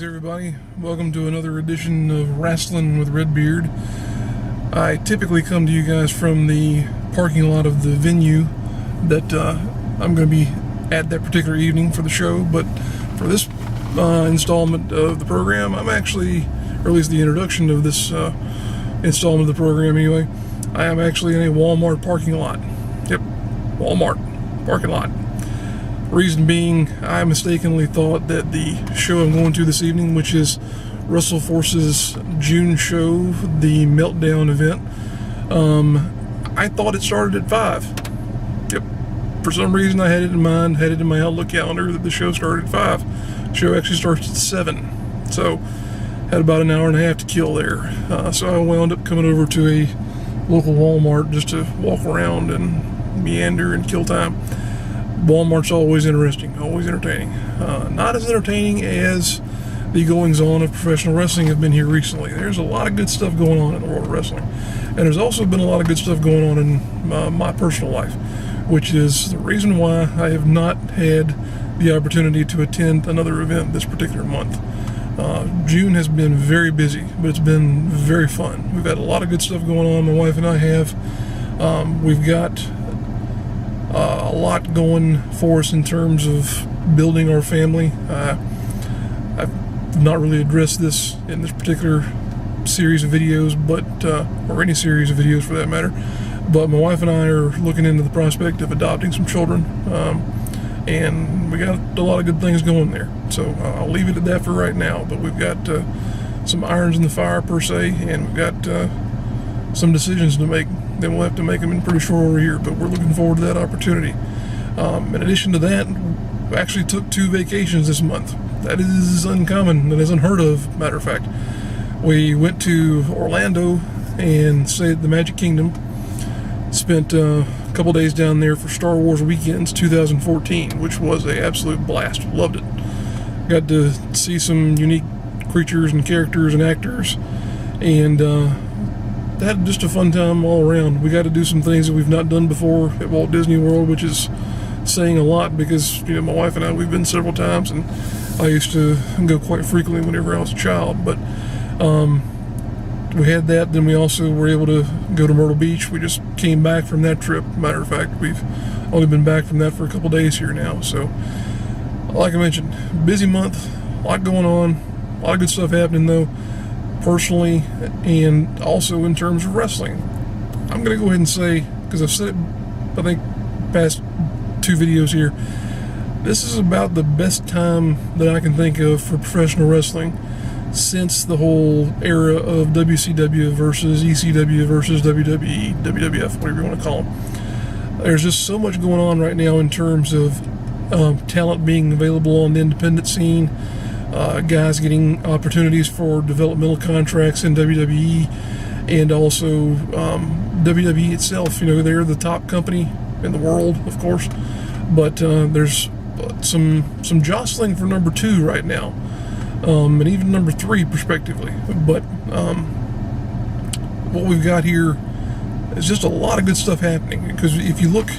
Greetings everybody, welcome to another edition of Rasslin with Redbeard. I typically come to you guys from the parking lot of the venue that I'm going to be at that particular evening for the show, but for this installment of the program, I'm actually, or at least the introduction of this installment of the program anyway, I am actually in a Walmart parking lot. Yep, Walmart parking lot. Reason being, I mistakenly thought that the show I'm going to this evening, which is WrestleForce's June show, the MELTDOWN event, I thought it started at 5. Yep. For some reason I had it in mind, had it in my Outlook calendar that the show started at 5. The show actually starts at 7. So, had about an hour and a half to kill there. So I wound up coming over to a local Walmart just to walk around and meander and kill time. Walmart's always interesting, always entertaining. Not as entertaining as the goings-on of professional wrestling have been here recently. There's a lot of good stuff going on in the world of wrestling. And there's also been a lot of good stuff going on in my personal life, which is the reason why I have not had the opportunity to attend another event this particular month. June has been very busy, but it's been very fun. We've had a lot of good stuff going on, my wife and I have. We've got a lot going for us in terms of building our family. I've not really addressed this in this particular series of videos, but or any series of videos for that matter, but my wife and I are looking into the prospect of adopting some children, and we got a lot of good things going there, so I'll leave it at that for right now. But we've got some irons in the fire per se, and we've got some decisions to make. Then we'll have to make them in pretty short order here, but we're looking forward to that opportunity. In addition to that, we actually took 2 vacations this month. That is uncommon, that is unheard of, matter of fact. We went to Orlando and stayed at the Magic Kingdom. Spent a couple days down there for Star Wars Weekends 2014, which was an absolute blast. Loved it. Got to see some unique creatures and characters and actors, and had just a fun time all around. We got to do some things that we've not done before at Walt Disney World, which is saying a lot because, you know, my wife and I, we've been several times, and I used to go quite frequently whenever I was a child. But we had that. Then we also were able to go to Myrtle Beach. We just came back from that trip. Matter of fact, we've only been back from that for a couple days here now. So, like I mentioned, busy month, a lot going on, a lot of good stuff happening though, personally and also in terms of wrestling. I'm going to go ahead and say, because I've said it, I think, past 2 videos here, this is about the best time that I can think of for professional wrestling since the whole era of WCW versus ECW versus WWE, WWF, whatever you want to call them. There's just so much going on right now in terms of talent being available on the independent scene, guys getting opportunities for developmental contracts in WWE, and also WWE itself. You know, they're the top company in the world, of course, but there's some jostling for number 2 right now, and even number 3 prospectively. But what we've got here is just a lot of good stuff happening, because if you look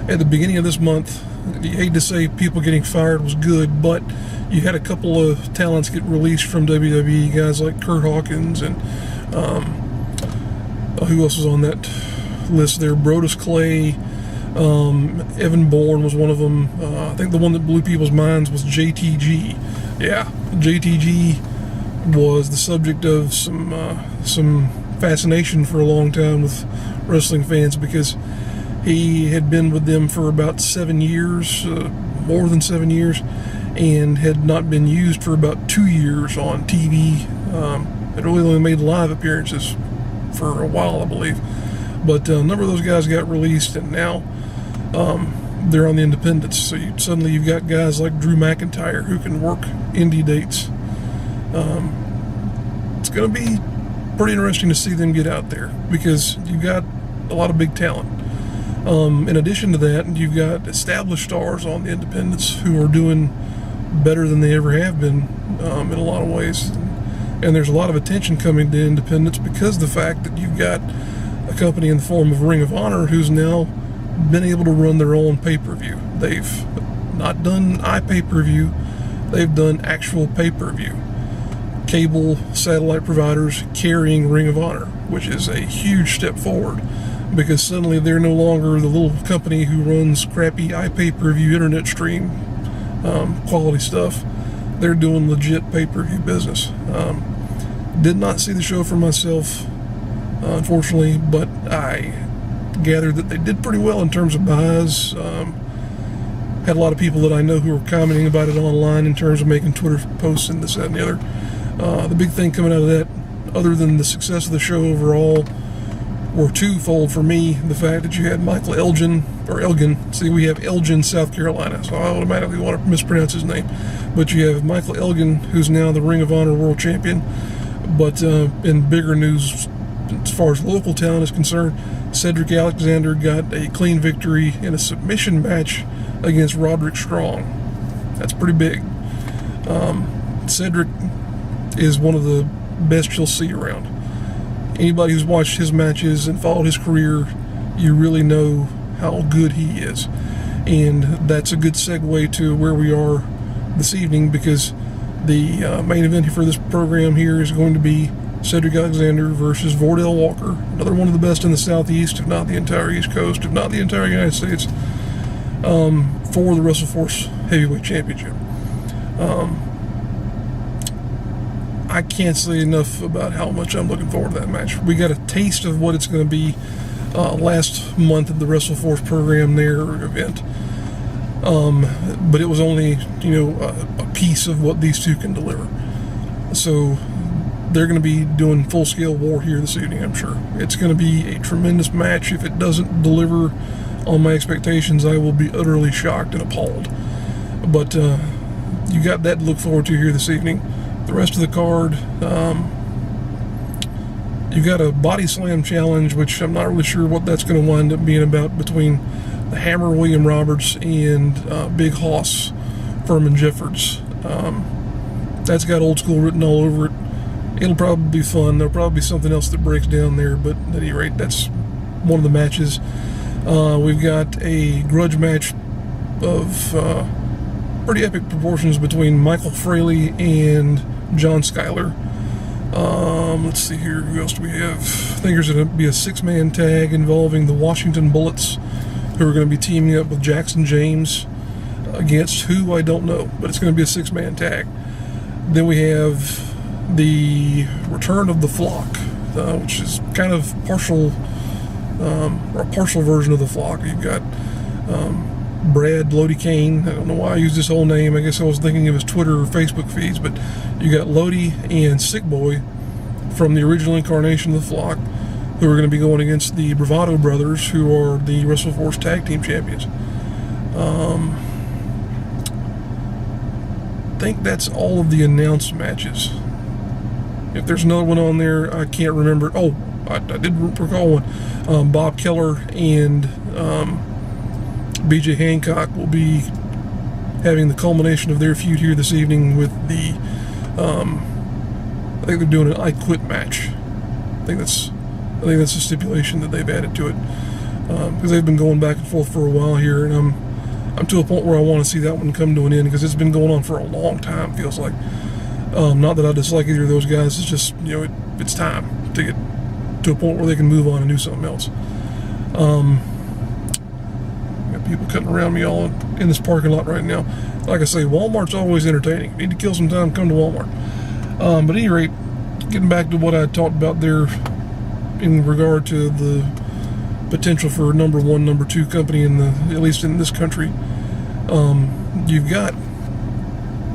at the beginning of this month, you hate to say people getting fired was good, but you had a couple of talents get released from WWE, guys like Kurt Hawkins and who else was on that list there? Brodus Clay, Evan Bourne was one of them. I think the one that blew people's minds was JTG. Yeah, JTG was the subject of some fascination for a long time with wrestling fans, because he had been with them for about 7 years, more than 7 years, and had not been used for about 2 years on TV. Had really only made live appearances for a while, I believe. But a number of those guys got released, and now they're on the independents. So suddenly you've got guys like Drew McIntyre who can work indie dates. It's going to be pretty interesting to see them get out there, because you've got a lot of big talent. In addition to that, you've got established stars on the independents who are doing better than they ever have been in a lot of ways. And there's a lot of attention coming to independents because of the fact that you've got a company in the form of Ring of Honor who's now been able to run their own pay-per-view. They've not done iPay-per-view, they've done actual pay-per-view. cable satellite providers carrying Ring of Honor, which is a huge step forward, because suddenly they're no longer the little company who runs crappy pay-per-view internet stream quality stuff. They're doing legit pay-per-view business. Did not see the show for myself, unfortunately, but I gathered that they did pretty well in terms of buys. Had a lot of people that I know who were commenting about it online in terms of making Twitter posts and this, that, and the other. The big thing coming out of that, other than the success of the show overall, were twofold for me. The fact that you had Michael Elgin. See, we have Elgin, South Carolina, so I automatically want to mispronounce his name. But you have Michael Elgin, who's now the Ring of Honor World Champion. But in bigger news, as far as local talent is concerned, Cedric Alexander got a clean victory in a submission match against Roderick Strong. That's pretty big. Cedric is one of the best you'll see around. Anybody who's watched his matches and followed his career, you really know how good he is. And that's a good segue to where we are this evening, because the main event for this program here is going to be Cedric Alexander versus Vordell Walker, another one of the best in the Southeast, if not the entire East Coast, if not the entire United States, for the WrestleForce Heavyweight Championship. I can't say enough about how much I'm looking forward to that match. We got a taste of what it's going to be last month at the WrestleForce program, their event. But it was only, a piece of what these two can deliver. So they're going to be doing full-scale war here this evening, I'm sure. It's going to be a tremendous match. If it doesn't deliver on my expectations, I will be utterly shocked and appalled. But you got that to look forward to here this evening. The rest of the card, you've got a body slam challenge, which I'm not really sure what that's going to wind up being about, between the Hammer William Roberts and Big Hoss Furman Jeffords. That's got old school written all over it. It'll probably be fun. There'll probably be something else that breaks down there, but at any rate, that's one of the matches. We've got a grudge match of pretty epic proportions between Michael Fraley and John Schuyler. Let's see here, who else do we have? I think there's going to be a 6-man tag involving the Washington Bullets, who are going to be teaming up with Jackson James against who, I don't know, but it's going to be a 6-man tag. Then we have the return of the Flock, which is kind of partial, or a partial version of the Flock. You've got Brad Lodi Kane. I don't know why I used his whole name. I guess I was thinking of his Twitter or Facebook feeds, but you got Lodi and Sick Boy from the original incarnation of the Flock, who are going to be going against the Bravado Brothers, who are the WrestleForce Tag Team Champions. I think that's all of the announced matches. If there's another one on there, I can't remember. Oh, I did recall one. Bob Keller and BJ Hancock will be having the culmination of their feud here this evening with the, I think they're doing an I Quit match. I think that's a stipulation that they've added to it, because they've been going back and forth for a while here, and I'm to a point where I want to see that one come to an end, because it's been going on for a long time, feels like. Not that I dislike either of those guys, it's just, it's time to get to a point where they can move on and do something else. Got people cutting around me all in this parking lot right now. Like I say, Walmart's always entertaining. If you need to kill some time, come to Walmart. But at any rate, getting back to what I talked about there in regard to the potential for a number one, number two company at least in this country, you've got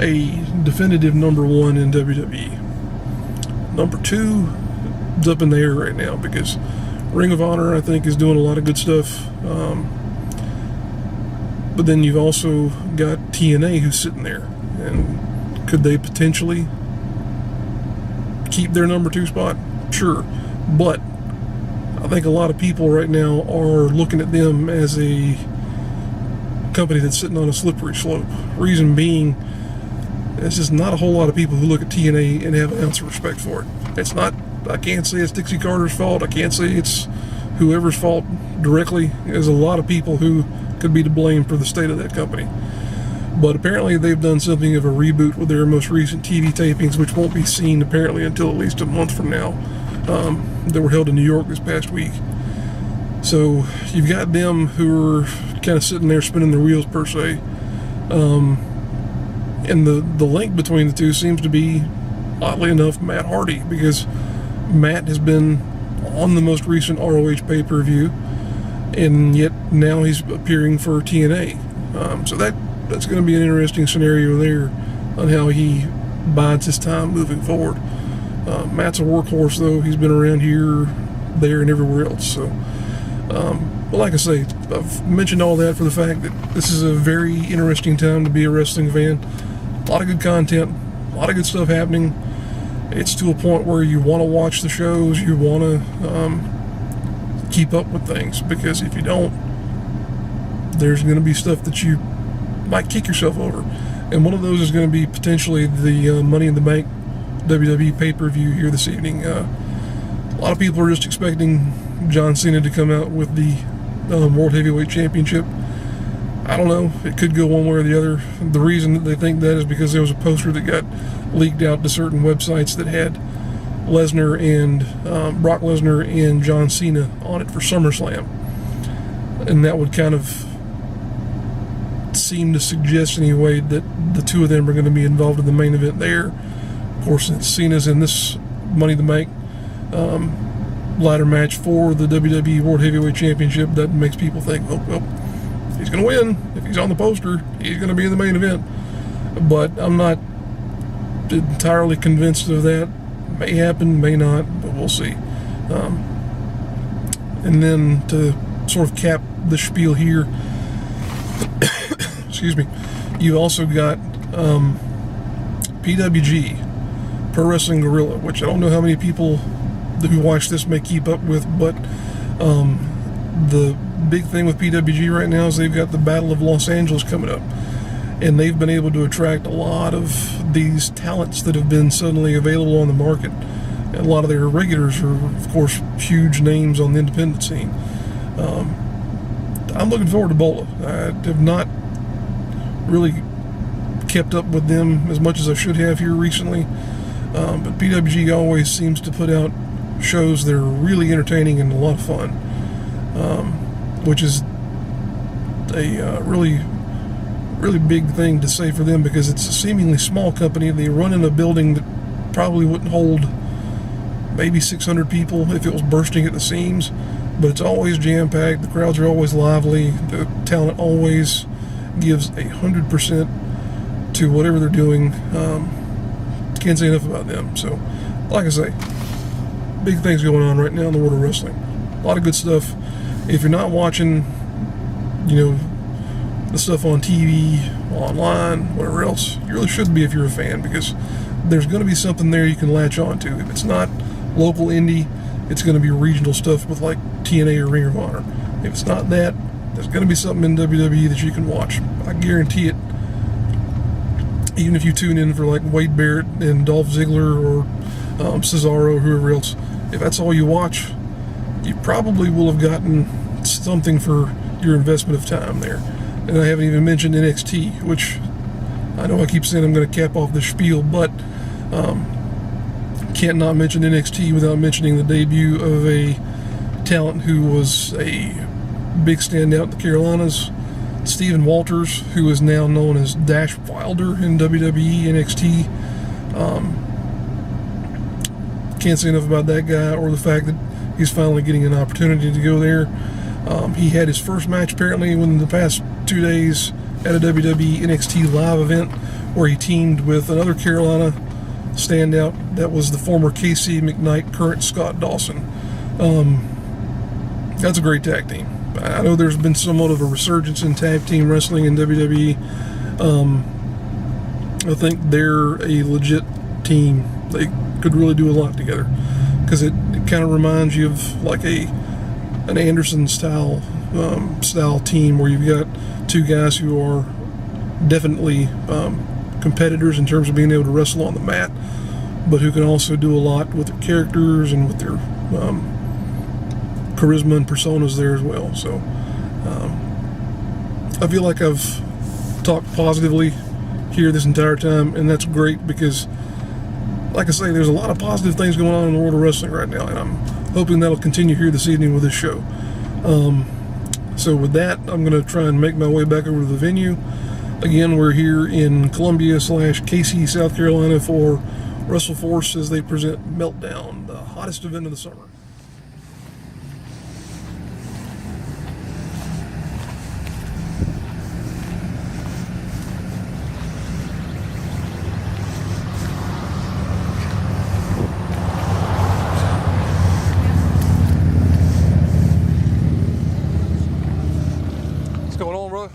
a definitive number one in WWE. Number two is up in the air right now, because Ring of Honor, I think, is doing a lot of good stuff. But then you've also got TNA who's sitting there, and could they potentially keep their number two spot? Sure, but I think a lot of people right now are looking at them as a company that's sitting on a slippery slope. Reason being, there's just not a whole lot of people who look at TNA and have an ounce of respect for it. It's not, I can't say it's Dixie Carter's fault. I can't say it's whoever's fault directly. There's a lot of people who could be to blame for the state of that company. But apparently they've done something of a reboot with their most recent TV tapings, which won't be seen apparently until at least a month from now. That were held in New York this past week. So you've got them who are kind of sitting there spinning their wheels per se. And the link between the two seems to be, oddly enough, Matt Hardy, because Matt has been on the most recent ROH pay-per-view, and yet now he's appearing for TNA. So that's going to be an interesting scenario there on how he bides his time moving forward. Matt's a workhorse, though. He's been around here, there, and everywhere else. So, but like I say, I've mentioned all that for the fact that this is a very interesting time to be a wrestling fan. A lot of good content, a lot of good stuff happening. It's to a point where you want to watch the shows, you want to keep up with things, because if you don't, there's going to be stuff that you might kick yourself over. And one of those is going to be potentially the Money in the Bank WWE pay-per-view here this evening. A lot of people are just expecting John Cena to come out with the World Heavyweight Championship. I don't know. It could go one way or the other. The reason that they think that is because there was a poster that got leaked out to certain websites that had Lesnar and Brock Lesnar and John Cena on it for SummerSlam. And that would kind of seem to suggest anyway that the two of them are going to be involved in the main event there. Of course, since Cena's in this Money in the Bank ladder match for the WWE World Heavyweight Championship, that makes people think, oh, well, he's going to win. If he's on the poster, he's going to be in the main event. But I'm not entirely convinced of that. May happen, may not, but we'll see. And then to sort of cap the spiel here, excuse me, you also got PWG, Pro Wrestling Guerrilla, which I don't know how many people who watch this may keep up with, but the big thing with PWG right now is they've got the Battle of Los Angeles coming up, and they've been able to attract a lot of these talents that have been suddenly available on the market. And a lot of their regulars are, of course, huge names on the independent scene. I'm looking forward to Bola. I have not really kept up with them as much as I should have here recently, but PWG always seems to put out shows that are really entertaining and a lot of fun, which is a really big thing to say for them, because it's a seemingly small company. They run in a building that probably wouldn't hold maybe 600 people if it was bursting at the seams, but it's always jam-packed. The crowds are always lively. The talent always gives 100% to whatever they're doing. Can't say enough about them. So, like I say, big things going on right now in the world of wrestling. A lot of good stuff. If you're not watching, the stuff on TV, online, whatever else, you really should be if you're a fan, because there's going to be something there you can latch on to. If it's not local indie, it's going to be regional stuff with like TNA or Ring of Honor. If it's not that, there's going to be something in WWE that you can watch. I guarantee it. Even if you tune in for like Wade Barrett and Dolph Ziggler or Cesaro or whoever else, if that's all you watch, you probably will have gotten something for your investment of time there. And I haven't even mentioned NXT, which I know I keep saying I'm going to cap off the spiel, but can't not mention NXT without mentioning the debut of a talent who was a big standout in the Carolinas, Steven Walters, who is now known as Dash Wilder in WWE NXT. Can't say enough about that guy, or the fact that he's finally getting an opportunity to go there. He had his first match apparently within the past 2 days at a WWE NXT live event where he teamed with another Carolina standout. That was the former Cayce McKnight, current Scott Dawson. That's a great tag team. I know there's been somewhat of a resurgence in tag team wrestling in WWE. I think they're a legit team. They could really do a lot together, because it kind of reminds you of like an Anderson style team, where you've got two guys who are definitely competitors in terms of being able to wrestle on the mat, but who can also do a lot with their characters and with their charisma and personas there as well. So I feel like I've talked positively here this entire time, and that's great because, like I say, there's a lot of positive things going on in the world of wrestling right now, and I'm hoping that'll continue here this evening with this show. So with that, I'm going to try and make my way back over to the venue. Again, we're here in Columbia/Cayce, South Carolina for WrestleForce as they present MELTDOWN, the hottest event of the summer. What's going on, brother?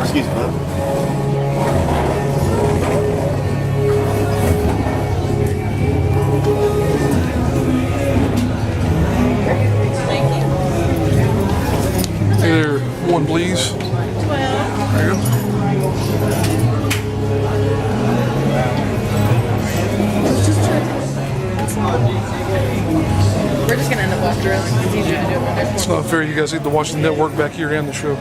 Excuse me. Hey there, one please. 12. There you go. We're just gonna end up watching wrestling. It's easier to do it from there. It's not fair, you guys get to watch the network back here and the show.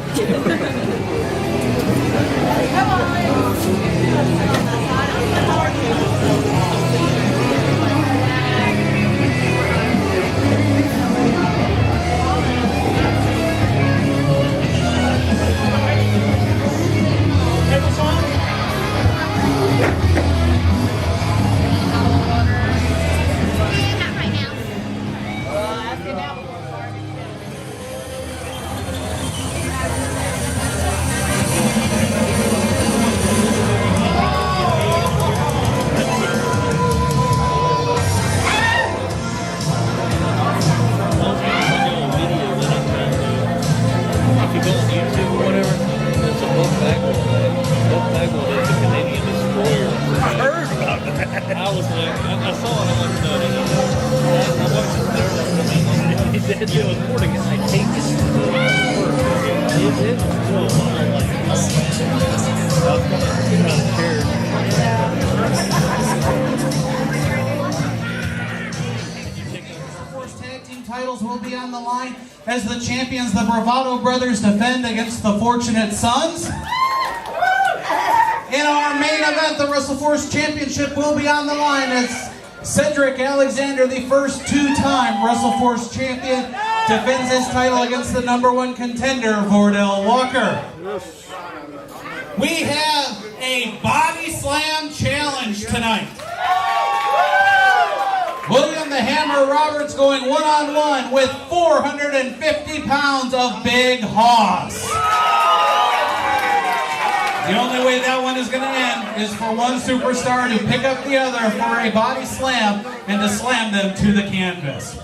Titles will be on the line as the champions, the Bravado Brothers, defend against the Fortunate Sons. In our main event, the WrestleForce Championship will be on the line as Cedric Alexander, the first two-time WrestleForce champion, defends his title against the #1 contender, Vordell Walker. We have a body slam challenge tonight. William the Hammer Roberts going one-on-one with 450 pounds of Big Hoss. The only way that one is going to end is for one superstar to pick up the other for a body slam and to slam them to the canvas.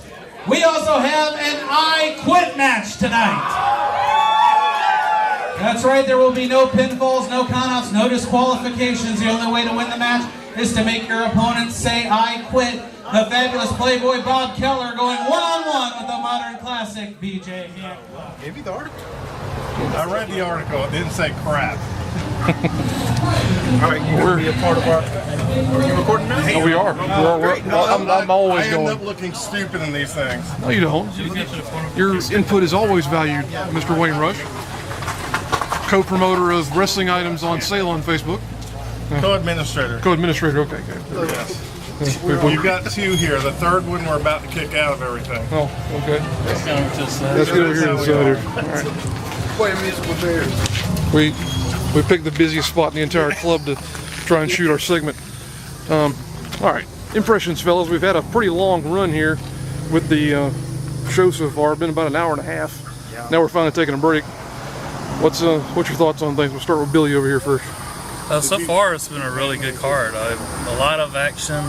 We also have an I Quit match tonight. That's right, there will be no pinfalls, no countouts, no disqualifications. The only way to win the match is to make your opponent say I quit. The fabulous Playboy Bob Keller going one-on-one with the modern classic BJ Hancock. Give you the article. I read the article. It didn't say crap. All right, you're going to be a part of our... Are you recording now? Oh, we are. I'm always going. I end up looking stupid in these things. No, you don't. Your input is always valued, Mr. Wayne Rush. Co-promoter of wrestling items on sale on Facebook. Co-administrator. Co-administrator, okay. Yes. You've got two here. The third one we're about to kick out of everything. Oh, okay. Let's get over here to the side here. All right. Play musical chairs. We picked the busiest spot in the entire club to try and shoot our segment. All right, impressions, fellas. We've had a pretty long run here with the show so far. Been about an hour and a half. Yeah. Now we're finally taking a break. What's your thoughts on things? We'll start with Billy over here first. So far, it's been a really good card. A lot of action.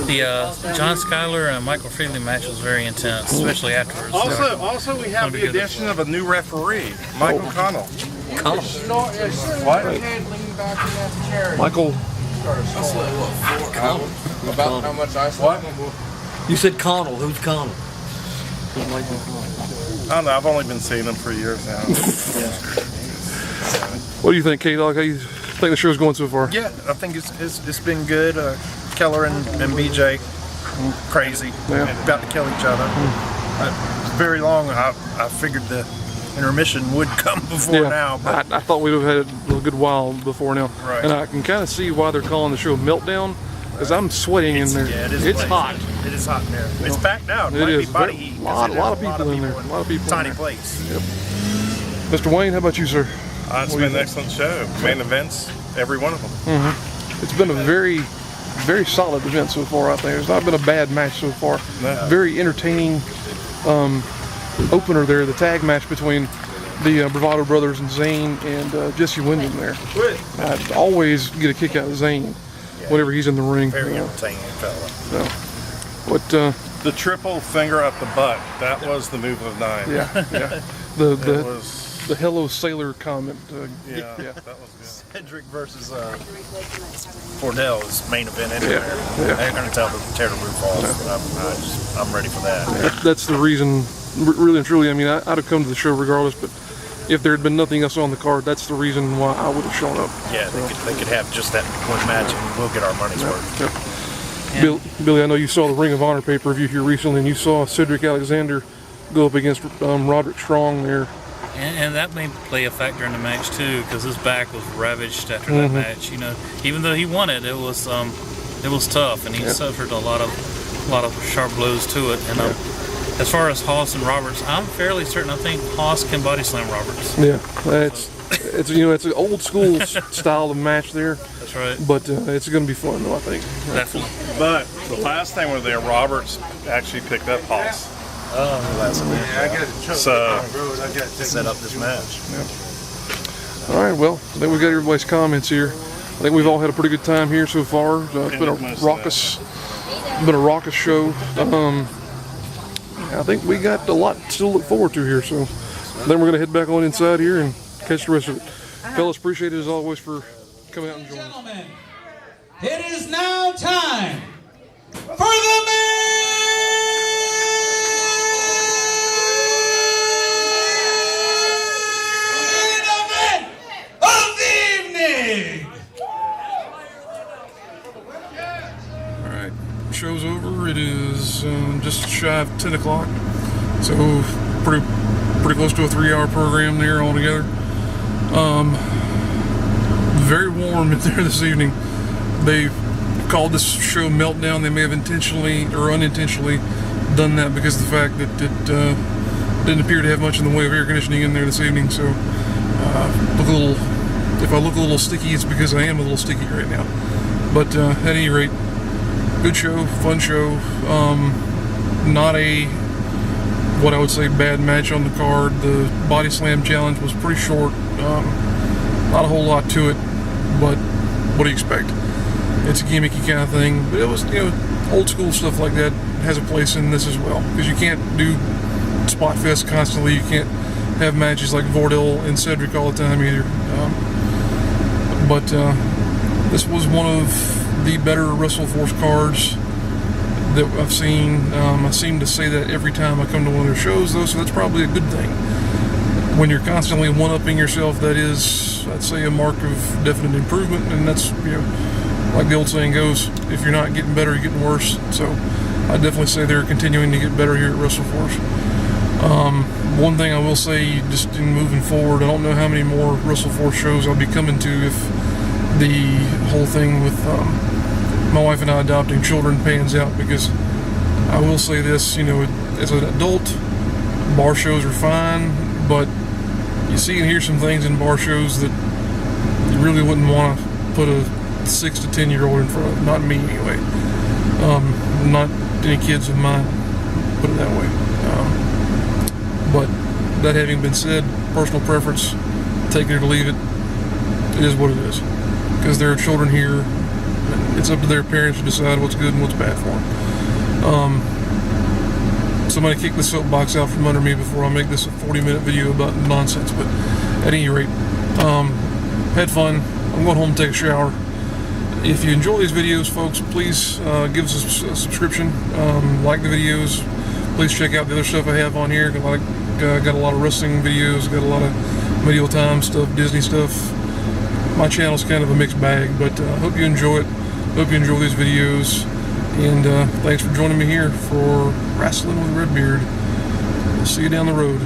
The John Schuyler and Michael Freely match was very intense, especially afterwards. Also, we have the addition of a new referee, Michael Connell. What? Michael. About how much I saw. You said Connell. Who's Connell? I don't know. I've only been seeing him for years now. What do you think, KDOGG? How you think the show's going so far? Yeah, I think it's been good. Keller and BJ, crazy. Yeah. About to kill each other. Very long. I figured the intermission would come before now. But I thought we would have had a good while before now. Right. And I can kind of see why they're calling the show Meltdown, because I'm sweating in there. Yeah, it is. It's hot. It is hot in there. It's packed out. It Might is. be body heat. A lot of people in there. A lot of people. Tiny in there. place. Yep. Mr. Wayne, how about you, sir? It's been an excellent show. Main events, every one of them. Mm-hmm. It's been a very, very solid event so far, I think. It's not been a bad match so far. No. Very entertaining opener there, the tag match between the Bravado Brothers and Zane and Jesse Wyndham there. I always get a kick out of Zane whenever he's in the ring. Very entertaining fella. What the triple finger up the butt, that was the move of the night. Yeah. The hello sailor comment. Yeah, that was good. Cedric versus Cordell is main event anywhere. Yeah. They're going to tear the roof off. I'm ready for that. That's the reason, really and truly. I mean, I'd have come to the show regardless, but if there had been nothing else on the card, that's the reason why I would have shown up. Yeah, they could have just that one match and we'll get our money's worth. Yeah. Billy, I know you saw the Ring of Honor pay-per-view here recently, and you saw Cedric Alexander go up against Roderick Strong there. And that may play a factor in the match too, because his back was ravaged after that match. You know, even though he won it, it was tough, and he suffered a lot of sharp blows to it. And as far as Haas and Roberts, I'm fairly certain. I think Haas can body slam Roberts. Yeah, it's an old school style of match there. That's right. But it's going to be fun though, I think. Definitely. But the last time we were there, Roberts actually picked up Haas. So set up this match. Yeah. All right, well, I think we got everybody's comments here. I think we've all had a pretty good time here so far. It's been a raucous show. I think we got a lot to look forward to here. So then we're going to head back on inside here and catch the rest of it. Fellas, appreciate it as always for coming out and joining us. Gentlemen, it is now time for the main event of the evening. All right, show's over. It is just shy of 10 o'clock. So pretty close to a 3-hour program there altogether. Very warm in there this evening. They called this show Meltdown. They may have intentionally or unintentionally done that because of the fact that it didn't appear to have much in the way of air conditioning in there this evening. So if I look a little sticky, it's because I am a little sticky right now. But at any rate, good show, fun show. Not a, what I would say, bad match on the card. The body slam challenge was pretty short. Not a whole lot to it, but what do you expect? It's a gimmicky kind of thing, but it was, old school stuff like that has a place in this as well, because you can't do spot fest constantly. You can't have matches like Vordell and Cedric all the time either. But this was one of the better WrestleForce cards that I've seen. I seem to say that every time I come to one of their shows, though, so that's probably a good thing. When you're constantly one-upping yourself, that is, I'd say, a mark of definite improvement, and that's, like the old saying goes, if you're not getting better, you're getting worse. So I definitely say they're continuing to get better here at WrestleForce. One thing I will say, just in moving forward, I don't know how many more WrestleForce shows I'll be coming to if the whole thing with my wife and I adopting children pans out, because I will say this, as an adult, bar shows are fine, but you see and hear some things in bar shows that you really wouldn't want to put a 6 to 10 year old in front of. Not me anyway. Not any kids of mine, put it that way. But that having been said, personal preference, take it or leave it, it is what it is. Because there are children here, it's up to their parents to decide what's good and what's bad for them. Somebody kick the soapbox out from under me before I make this a 40-minute video about nonsense. But at any rate, had fun. I'm going home to take a shower. If you enjoy these videos, folks, please give us a subscription. Like the videos. Please check out the other stuff I have on here. Got a lot of wrestling videos. Got a lot of medieval time stuff, Disney stuff. My channel's kind of a mixed bag, but hope you enjoy it. Hope you enjoy these videos. And thanks for joining me here for Rasslin with Redbeard. We'll see you down the road.